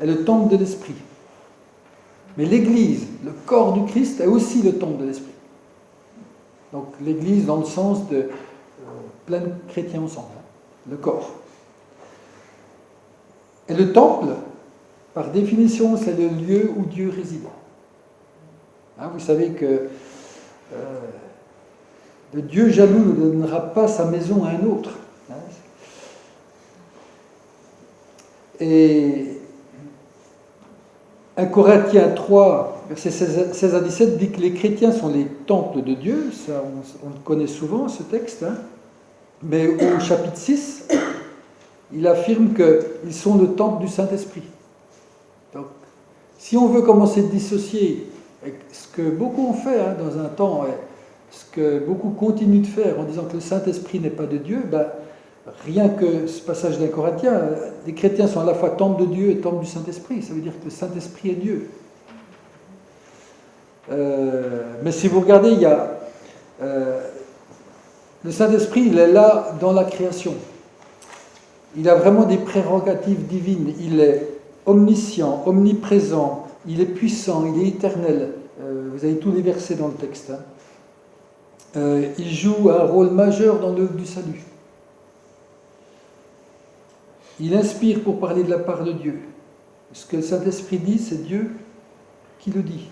est le temple de l'Esprit. Mais l'Église, le corps du Christ, est aussi le temple de l'Esprit. Donc l'Église dans le sens de plein de chrétiens ensemble, hein, le corps. Et le temple, par définition, c'est le lieu où Dieu réside. Hein, vous savez que le Dieu jaloux ne donnera pas sa maison à un autre. Hein. Et 1 Corinthiens 3, versets 16 à 17, dit que les chrétiens sont les temples de Dieu. Ça, on le connaît souvent, ce texte. Hein. Mais au chapitre 6, il affirme qu'ils sont le temple du Saint-Esprit. Donc, si on veut commencer à dissocier ce que beaucoup ont fait hein, dans un temps, et ce que beaucoup continuent de faire en disant que le Saint-Esprit n'est pas de Dieu, ben, rien que ce passage d'un Corinthien, les chrétiens sont à la fois temple de Dieu et temple du Saint-Esprit. Ça veut dire que le Saint-Esprit est Dieu. Mais si vous regardez, il y a le Saint-Esprit, il est là dans la création. Il a vraiment des prérogatives divines. Il est omniscient, omniprésent, il est puissant, il est éternel. Vous avez tous les versets dans le texte. Hein. il joue un rôle majeur dans l'œuvre du salut. Il inspire pour parler de la part de Dieu. Ce que le Saint-Esprit dit, c'est Dieu qui le dit.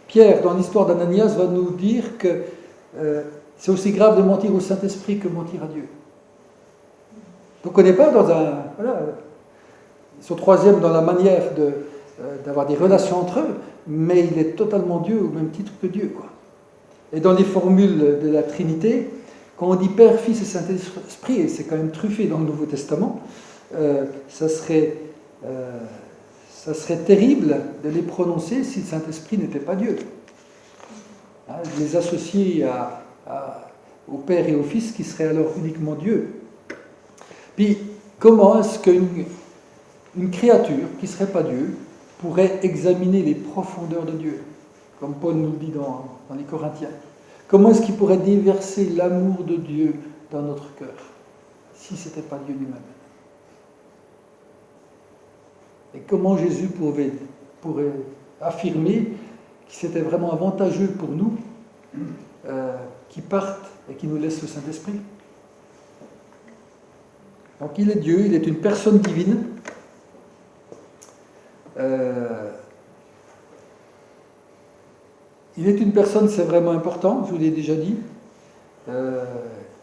Pierre, dans l'histoire d'Ananias, va nous dire que c'est aussi grave de mentir au Saint-Esprit que mentir à Dieu. Donc on n'est pas dans un... Voilà, ils sont troisième dans la manière d'avoir des relations entre eux, mais il est totalement Dieu au même titre que Dieu, quoi. Et dans les formules de la Trinité, quand on dit Père, Fils et Saint-Esprit, et c'est quand même truffé dans le Nouveau Testament, ça serait terrible de les prononcer si le Saint-Esprit n'était pas Dieu. Hein, de les associer au Père et au Fils qui serait alors uniquement Dieu. Puis, comment est-ce qu'une créature qui ne serait pas Dieu pourrait examiner les profondeurs de Dieu, comme Paul nous le dit dans les Corinthiens? Comment est-ce qu'il pourrait déverser l'amour de Dieu dans notre cœur si ce n'était pas Dieu lui-même? Et comment Jésus pourrait affirmer que c'était vraiment avantageux pour nous qu'il parte et qu'il nous laisse le Saint-Esprit? Donc il est Dieu, il est une personne divine. Il est une personne, c'est vraiment important, je vous l'ai déjà dit.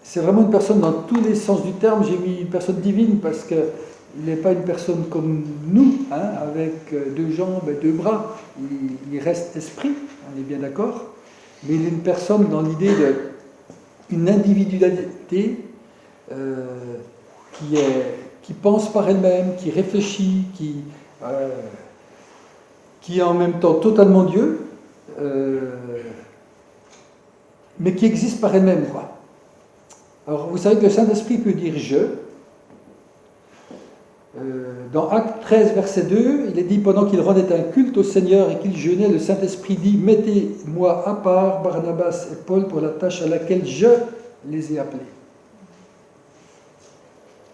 C'est vraiment une personne dans tous les sens du terme. J'ai mis une personne divine parce qu'il n'est pas une personne comme nous, hein, avec deux jambes et deux bras. Il reste esprit, on est bien d'accord. Mais il est une personne dans l'idée d'une individualité qui pense par elle-même, qui réfléchit, qui est en même temps totalement Dieu, mais qui existe par elle-même, quoi. Alors, vous savez que le Saint-Esprit peut dire « je ». Dans Actes 13, verset 2, il est dit « Pendant qu'il rendait un culte au Seigneur et qu'il jeûnait, le Saint-Esprit dit « Mettez-moi à part Barnabas et Paul pour la tâche à laquelle je les ai appelés. »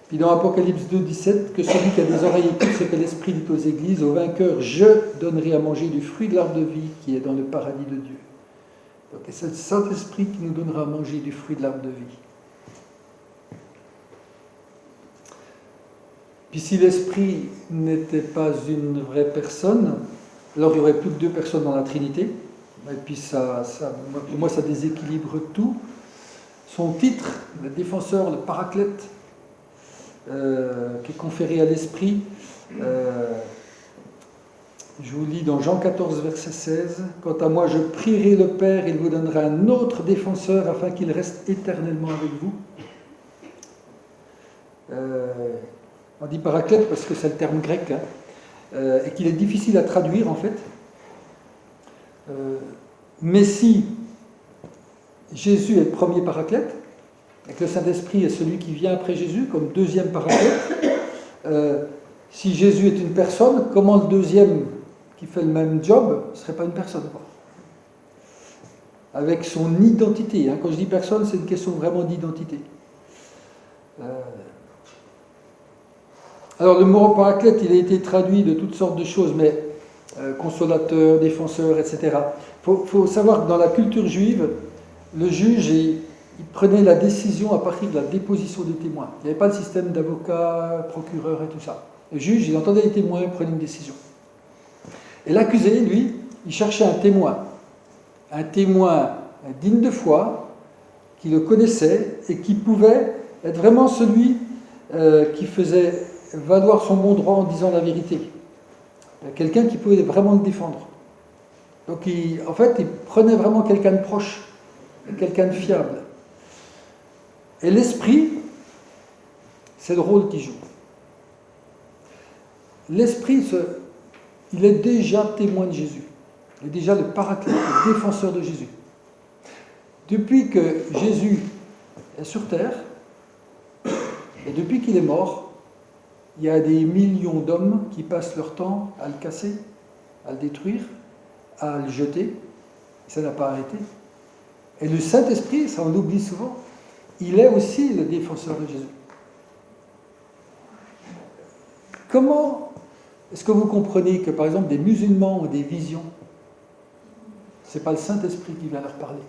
Puis dans Apocalypse 2, 17, « Que celui qui a des oreilles écoute ce que l'Esprit dit aux églises, aux vainqueurs, je donnerai à manger du fruit de l'arbre de vie qui est dans le paradis de Dieu. » Donc c'est le Saint-Esprit qui nous donnera à manger du fruit de l'arbre de vie. Puis si l'Esprit n'était pas une vraie personne, alors il n'y aurait plus que deux personnes dans la Trinité. Et puis pour moi, ça déséquilibre tout. Son titre, le défenseur, le paraclète, qui est conféré à l'Esprit, je vous lis dans Jean 14, verset 16, « Quant à moi, je prierai le Père, il vous donnera un autre défenseur afin qu'il reste éternellement avec vous. » On dit paraclète parce que c'est le terme grec, hein, et qu'il est difficile à traduire en fait. Mais si Jésus est le premier paraclète, et que le Saint-Esprit est celui qui vient après Jésus comme deuxième paraclète, si Jésus est une personne, comment le deuxième qui fait le même job ne serait pas une personne, quoi? Avec son identité. Hein. Quand je dis personne, c'est une question vraiment d'identité. Alors le mot paraclète, il a été traduit de toutes sortes de choses, mais consolateur, défenseur, etc. Il faut savoir que dans la culture juive, le juge, il prenait la décision à partir de la déposition des témoins. Il n'y avait pas de système d'avocat, procureur et tout ça. Le juge, il entendait les témoins, il prenait une décision. Et l'accusé, lui, il cherchait un témoin digne de foi, qui le connaissait et qui pouvait être vraiment celui qui faisait valoir son bon droit en disant la vérité. Quelqu'un qui pouvait vraiment le défendre. Donc, il prenait vraiment quelqu'un de proche, quelqu'un de fiable. Et l'Esprit, c'est le rôle qu'il joue. L'Esprit, il est déjà témoin de Jésus. Il est déjà le paraclète, le défenseur de Jésus. Depuis que Jésus est sur terre, et depuis qu'il est mort, il y a des millions d'hommes qui passent leur temps à le casser, à le détruire, à le jeter. Et ça n'a pas arrêté. Et le Saint-Esprit, ça on l'oublie souvent, il est aussi le défenseur de Jésus. Comment est-ce que vous comprenez que, par exemple, des musulmans ont des visions? Ce n'est pas le Saint-Esprit qui vient leur parler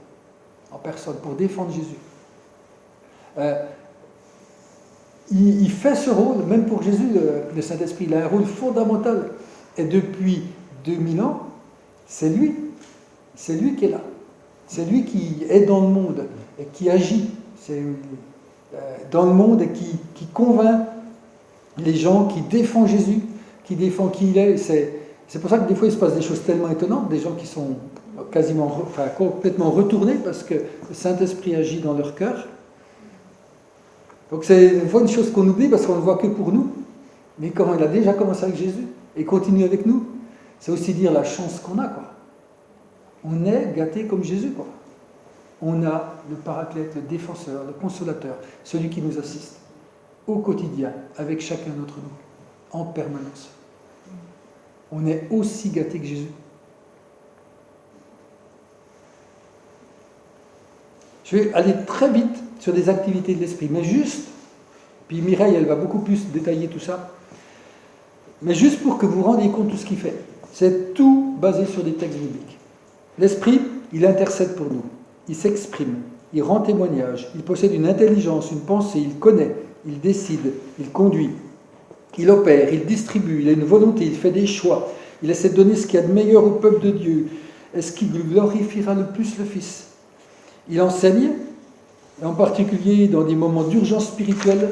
en personne pour défendre Jésus. Il fait ce rôle, même pour Jésus, le Saint-Esprit, il a un rôle fondamental. Et depuis 2000 ans, c'est lui qui est là. C'est lui qui est dans le monde et qui agit dans le monde et qui convainc les gens, qui défend Jésus, qui défend qui il est. C'est pour ça que des fois il se passe des choses tellement étonnantes, des gens qui sont complètement retournés parce que le Saint-Esprit agit dans leur cœur. Donc c'est une chose qu'on oublie parce qu'on ne le voit que pour nous, mais comment il a déjà commencé avec Jésus et continue avec nous, c'est aussi dire la chance qu'on a, quoi. On est gâté comme Jésus, quoi. On a le paraclète, le défenseur, le consolateur, celui qui nous assiste au quotidien, avec chacun d'entre nous, en permanence. On est aussi gâté que Jésus. Je vais aller très vite sur des activités de l'esprit, mais juste, puis Mireille, elle va beaucoup plus détailler tout ça, mais juste pour que vous vous rendiez compte de ce qu'il fait. C'est tout basé sur des textes bibliques. L'esprit, il intercède pour nous, il s'exprime, il rend témoignage, il possède une intelligence, une pensée, il connaît, il décide, il conduit, il opère, il distribue, il a une volonté, il fait des choix, il essaie de donner ce qu'il y a de meilleur au peuple de Dieu. Est-ce qu'il glorifiera le plus le Fils? Il enseigne, et en particulier dans des moments d'urgence spirituelle,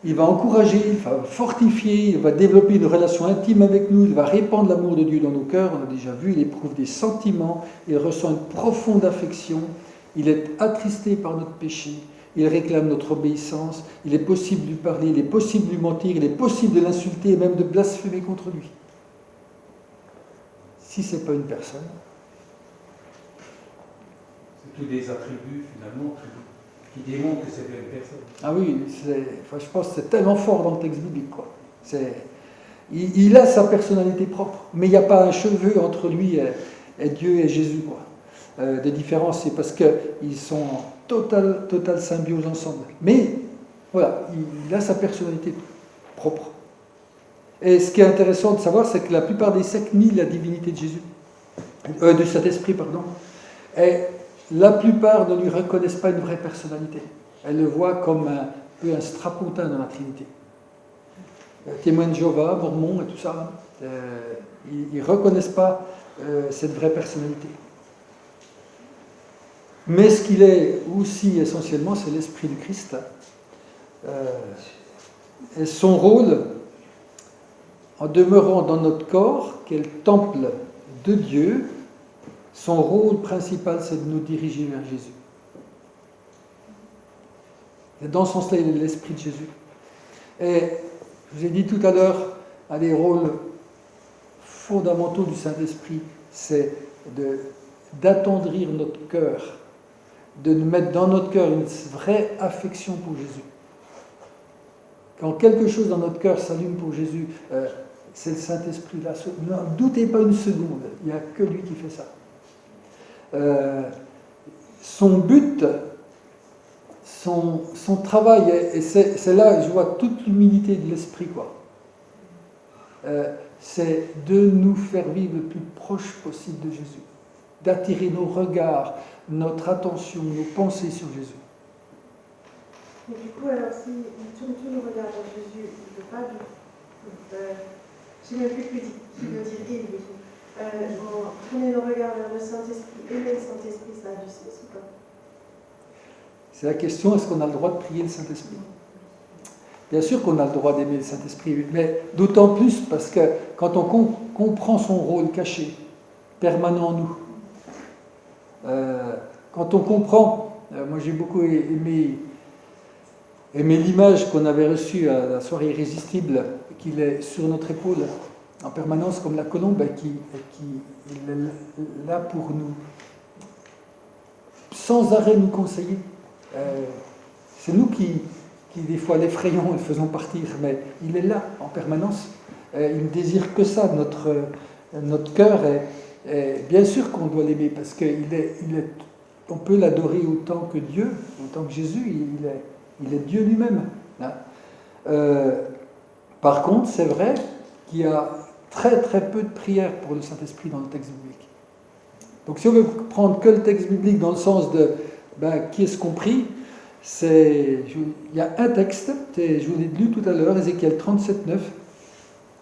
il va encourager, il va fortifier, il va développer une relation intime avec nous, il va répandre l'amour de Dieu dans nos cœurs, on a déjà vu, il éprouve des sentiments, il ressent une profonde affection, il est attristé par notre péché, il réclame notre obéissance, il est possible de lui parler, il est possible de lui mentir, il est possible de l'insulter et même de blasphémer contre lui. Si ce n'est pas une personne. C'est tous des attributs finalement qui démontrent que c'est bien une personne. Ah oui, je pense que c'est tellement fort dans le texte biblique, quoi. Il a sa personnalité propre, mais il n'y a pas un cheveu entre lui et Dieu et Jésus, quoi. Des différences, c'est parce qu'ils sont en totale symbiose ensemble. Mais voilà, il a sa personnalité propre. Et ce qui est intéressant de savoir, c'est que la plupart des sectes nient la divinité de Jésus, de Saint-Esprit, pardon. Et la plupart ne lui reconnaissent pas une vraie personnalité. Elles le voient comme un peu un strapontin dans la Trinité. Témoins de Jéhovah, Mormons et tout ça, ils ne reconnaissent pas cette vraie personnalité. Mais ce qu'il est aussi essentiellement, c'est l'Esprit du Christ. Et son rôle, en demeurant dans notre corps, qui est le temple de Dieu, son rôle principal, c'est de nous diriger vers Jésus. Et dans ce sens-là, il est l'Esprit de Jésus. Et je vous ai dit tout à l'heure, un des rôles fondamentaux du Saint-Esprit, c'est d'attendrir notre cœur, de nous mettre dans notre cœur une vraie affection pour Jésus. Quand quelque chose dans notre cœur s'allume pour Jésus, c'est le Saint-Esprit là. Ne doutez pas une seconde, il n'y a que lui qui fait ça. Son but, son travail, et c'est là, je vois toute l'humilité de l'Esprit, quoi. C'est de nous faire vivre le plus proche possible de Jésus, d'attirer nos regards, notre attention, nos pensées sur Jésus. Et du coup, alors si on tourne tout le regard vers Jésus, il ne peut pas je ne sais même plus que je veux dire il, tourner nos regards vers le Saint-Esprit, aimer le Saint-Esprit, ça a du sens ou pas? C'est la question, est-ce qu'on a le droit de prier le Saint-Esprit? Bien sûr qu'on a le droit d'aimer le Saint-Esprit, mais d'autant plus parce que quand on comprend son rôle caché, permanent en nous, quand on comprend, moi j'ai beaucoup aimé l'image qu'on avait reçue à la soirée irrésistible, qu'il est sur notre épaule en permanence comme la colombe, et qui est là pour nous, sans arrêt nous conseiller. C'est nous qui des fois l'effrayons et le faisons partir, mais il est là en permanence. Il ne désire que ça, notre cœur est bien sûr qu'on doit l'aimer, parce qu'on peut l'adorer autant que Dieu, autant que Jésus, il est Dieu lui-même. Hein. Par contre, c'est vrai qu'il y a très très peu de prières pour le Saint-Esprit dans le texte biblique. Donc si on veut prendre que le texte biblique dans le sens de qui est-ce qu'on prie, il y a un texte, je vous l'ai lu tout à l'heure, Ézéchiel 37, 9.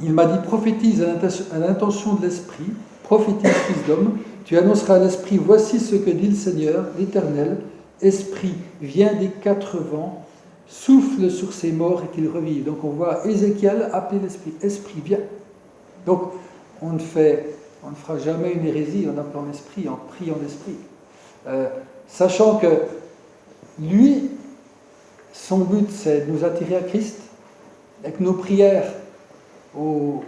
Il m'a dit, prophétise à l'intention de l'Esprit, prophétise, fils d'homme, tu annonceras à l'Esprit, voici ce que dit le Seigneur, l'Éternel, Esprit, viens des quatre vents, souffle sur ces morts et qu'ils revivent. Donc on voit Ézéchiel appeler l'Esprit, Esprit, viens. Donc on ne fera jamais une hérésie en appelant l'Esprit, en priant l'Esprit. Sachant que lui, son but, c'est de nous attirer à Christ, et que nos prières, au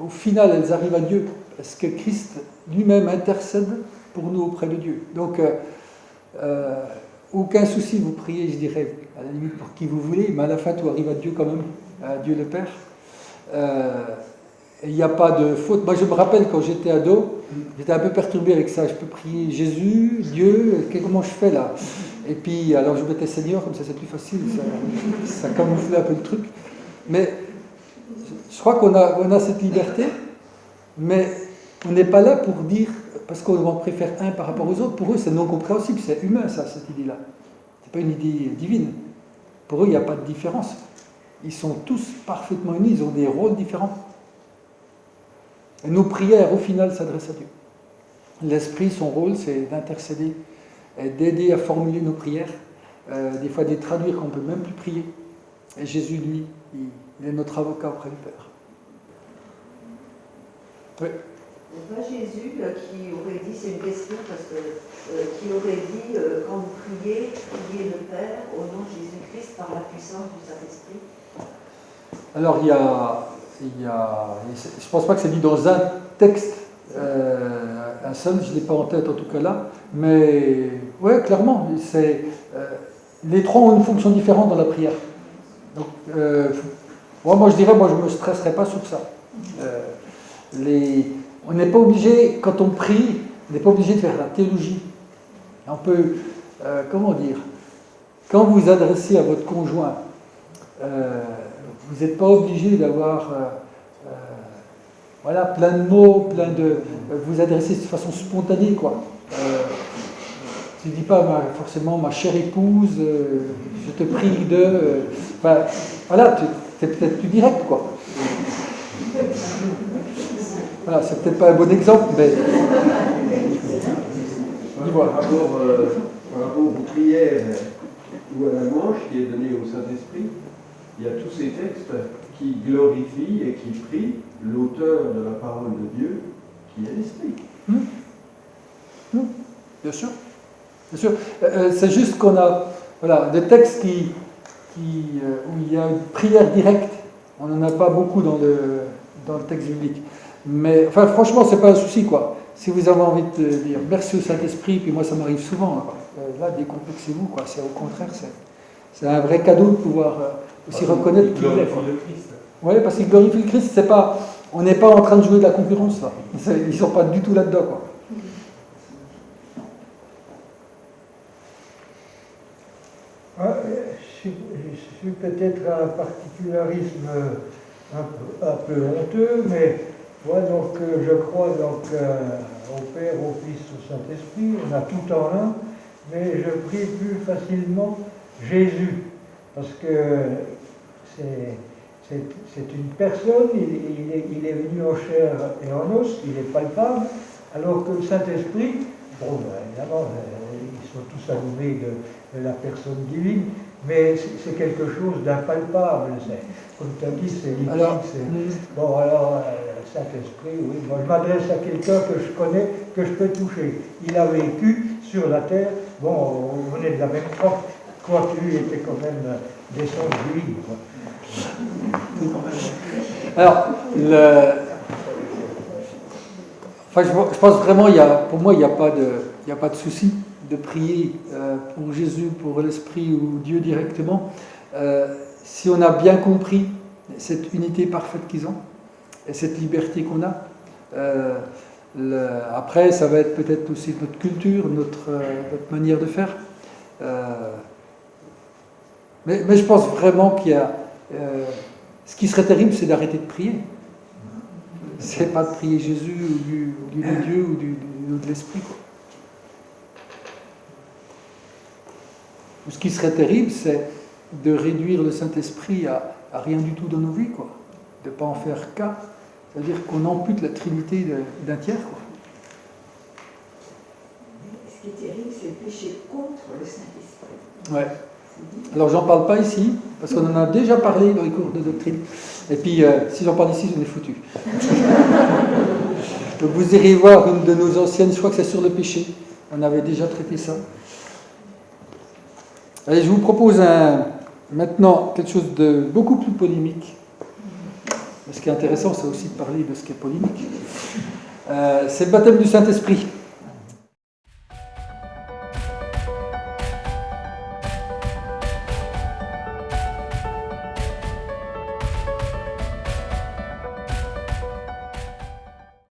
final, elles arrivent à Dieu, parce que Christ lui-même intercède pour nous auprès de Dieu. Donc, aucun souci, vous priez, je dirais, à la limite pour qui vous voulez, mais à la fin, tout arrive à Dieu quand même, à Dieu le Père. Il n'y a pas de faute. Moi, je me rappelle quand j'étais ado, j'étais un peu perturbé avec ça. Je peux prier Jésus, Dieu, comment je fais là? Et puis, alors je mettais Seigneur, comme ça c'est plus facile, ça camouflait un peu le truc. Mais je crois qu'on a cette liberté, mais on n'est pas là pour dire, parce qu'on en préfère un par rapport aux autres. Pour eux, c'est non compréhensible, c'est humain ça, cette idée-là. C'est pas une idée divine. Pour eux, il n'y a pas de différence. Ils sont tous parfaitement unis, ils ont des rôles différents. Et nos prières, au final, s'adressent à Dieu. L'Esprit, son rôle, c'est d'intercéder, d'aider à formuler nos prières, des fois de les traduire quand on ne peut même plus prier. Et Jésus, lui, il est notre avocat auprès du Père. Oui. C'est pas Jésus qui aurait dit, c'est une question, parce que qui aurait dit, quand vous priez le Père au nom de Jésus-Christ par la puissance du Saint-Esprit. Alors, il y a, je ne pense pas que c'est dit dans un texte, un seul, je ne l'ai pas en tête en tout cas là, mais oui, clairement, les trois ont une fonction différente dans la prière. Donc, moi je dirais, je ne me stresserais pas sur ça. On n'est pas obligé, quand on prie, on n'est pas obligé de faire la théologie. On peut, comment dire, quand vous vous adressez à votre conjoint, vous n'êtes pas obligé d'avoir plein de mots, vous adresser de façon spontanée, quoi. Tu ne dis pas forcément ma chère épouse, je te prie de. Tu es peut-être plus direct, quoi. Voilà, c'est peut-être pas un bon exemple, mais. Par rapport aux prières ou à la louange qui est donnée au Saint-Esprit, il y a tous ces textes qui glorifient et qui prient l'auteur de la parole de Dieu, qui est l'Esprit. Bien sûr. Bien sûr. C'est juste qu'on a des textes où il y a une prière directe. On n'en a pas beaucoup dans le texte biblique. Mais franchement, c'est pas un souci, quoi. Si vous avez envie de dire merci au Saint-Esprit, puis moi ça m'arrive souvent, là décomplexez-vous, quoi. C'est au contraire, c'est un vrai cadeau de pouvoir aussi reconnaître qu'il est. Oui, parce qu'il glorifie le Christ, c'est pas, on n'est pas en train de jouer de la concurrence, là. Ils ne sont pas du tout là-dedans, quoi. Je suis peut-être un particularisme un peu honteux, mais moi donc je crois donc au Père, au Fils, au Saint-Esprit, on a tout en un, mais je prie plus facilement Jésus, parce que c'est une personne, il est venu en chair et en os, il est palpable, alors que le Saint-Esprit, évidemment, ils sont tous animés de la personne divine, mais c'est quelque chose d'impalpable. Comme tu as dit, c'est liquide. Alors, Saint-Esprit, oui. Moi, je m'adresse à quelqu'un que je connais, que je peux toucher. Il a vécu sur la terre. Bon, on venait de la même trempe, quoique lui était quand même d'essence divine. Alors, je pense vraiment, pour moi, il n'y a pas de souci de prier pour Jésus, pour l'Esprit ou Dieu directement, si on a bien compris cette unité parfaite qu'ils ont et cette liberté qu'on a. Après, ça va être peut-être aussi notre culture, notre manière de faire. Mais je pense vraiment qu'il y a... ce qui serait terrible, c'est d'arrêter de prier. C'est pas de prier Jésus ou du Dieu ou ou de l'esprit, quoi. Ce qui serait terrible, c'est de réduire le Saint-Esprit à rien du tout dans nos vies, quoi. De ne pas en faire cas. C'est-à-dire qu'on ampute la Trinité d'un tiers, quoi. Ce qui est terrible, c'est le péché contre le Saint-Esprit. Ouais. Alors, j'en parle pas ici, parce qu'on en a déjà parlé dans les cours de doctrine. Et puis, si j'en parle ici, je l'ai foutu. Donc, vous irez voir une de nos anciennes, je crois que c'est sur le péché. On avait déjà traité ça. Allez, je vous propose maintenant quelque chose de beaucoup plus polémique. Ce qui est intéressant, c'est aussi de parler de ce qui est polémique. C'est le baptême du Saint-Esprit.